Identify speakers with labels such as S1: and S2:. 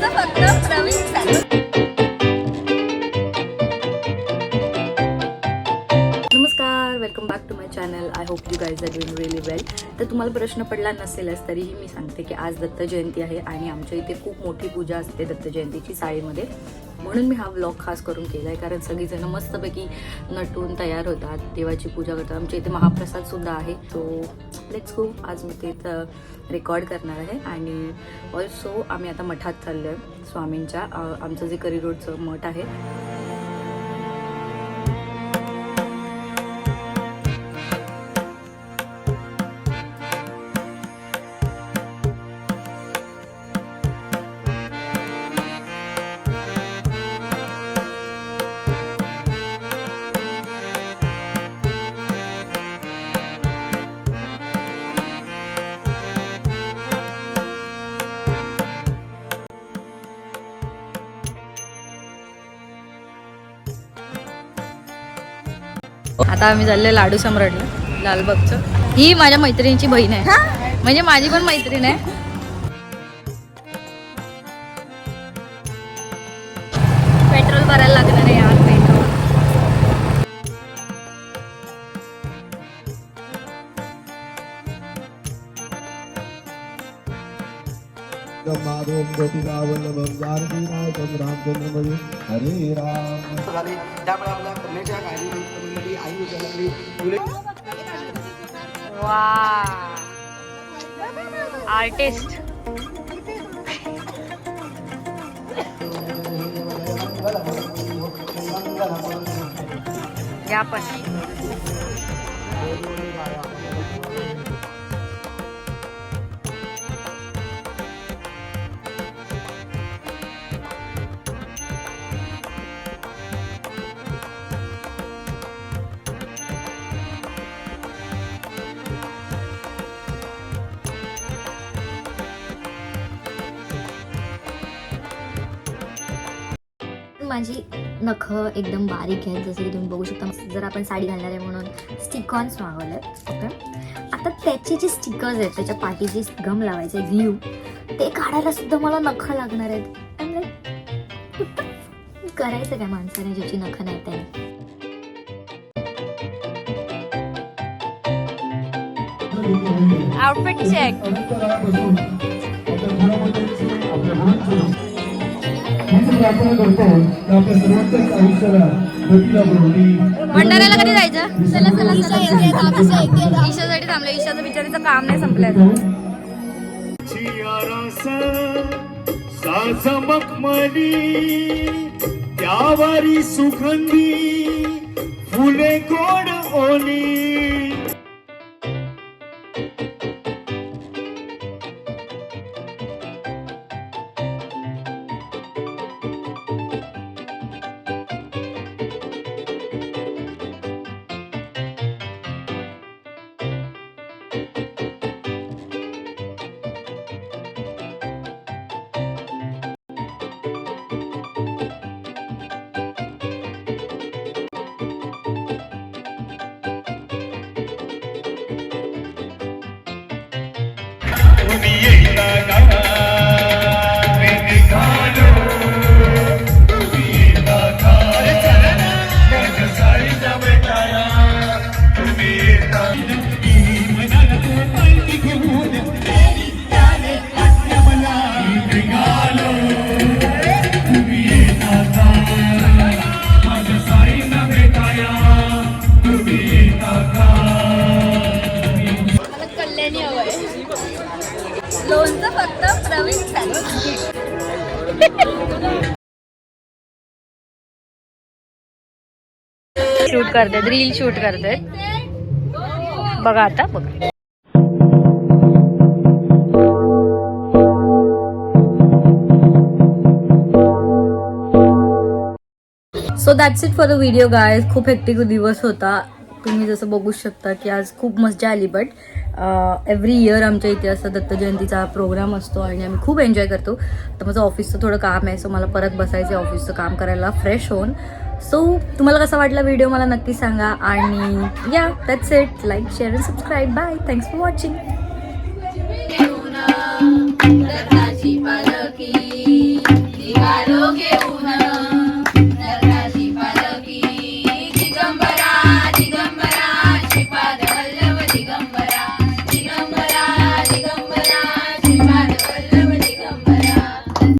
S1: फक्त प्रवीण. नमस्कार, welcome back to my channel. I hope you guys are doing really well. तर तुम्हाला प्रश्न पडला नसेलच तरीही मी सांगते की आज दत्त जयंती आहे आणि आमच्या इथे खूप मोठी पूजा असते दत्त जयंतीची साडीमध्ये. म्हणून मी हा व्लॉग खास करून केला आहे, कारण सगळीजणं मस्तपैकी नटून तयार होतात, देवाची पूजा करतात. आमच्या इथे महाप्रसाद सुद्धा आहे. So let's go. आज मी ते रेकॉर्ड करणार आहे आणि ऑल्सो आम्ही आता मठात चाललो आहे स्वामींच्या. आमचं जे करी रोडचं मठ आहे. आता आम्ही चाललोय लाडू सम्राटला, लालबागचं. ही माझ्या मैत्रिणीची बहीण आहे, म्हणजे माझी पण मैत्रीण आहे. पेट्रोल भरायला लागणार आहे यार, पेट्रोल.
S2: हरे राम. त्यामुळे आपल्या करण्याच्या काही आई
S1: वाह, आर्टिस्ट. या पण
S3: माझी नखं एकदम बारीक आहेत, जसं की तुम्ही बघू शकता. जर आपण साडी घालणार आहे म्हणून स्टिकॉन्स मागवले. ओके, आता त्याचे जे स्टिकर्स आहेत, त्याच्या पाठीचे गम लावायचे ग्ल्यू, ते काढायला सुद्धा मला नखं लागणार आहेत. करायचं काय माणसाने ज्याची नखं नाही त्याने.
S1: Outfit check. भंडाऱ्याला कधी जायचं? चला ईशासाठी थांबलं. ईशाचं बिचारीचं काम नाही संपलं.
S4: त्यावारी सुगंधी फुले गोड ओली.
S1: लोणचं फक्त प्रवीण. शूट करतात, रील शूट करतात. बघा आता बघा. So that's it for the video guys. खूप हेक्टिक दिवस होता. तुम्ही जसं बघू शकता की आज खूप मजा आली. बट एव्हरी इयर आमच्या इथे असं दत्त जयंतीचा प्रोग्राम असतो आणि आम्ही खूप एन्जॉय करतो. तर माझं ऑफिसचं थोडं काम आहे, सो मला परत बसायचं आहे ऑफिसचं काम करायला फ्रेश होऊन. सो तुम्हाला कसा वाटला व्हिडिओ मला नक्की सांगा. आणि या that's it. Like, share and subscribe. Bye. Thanks for watching.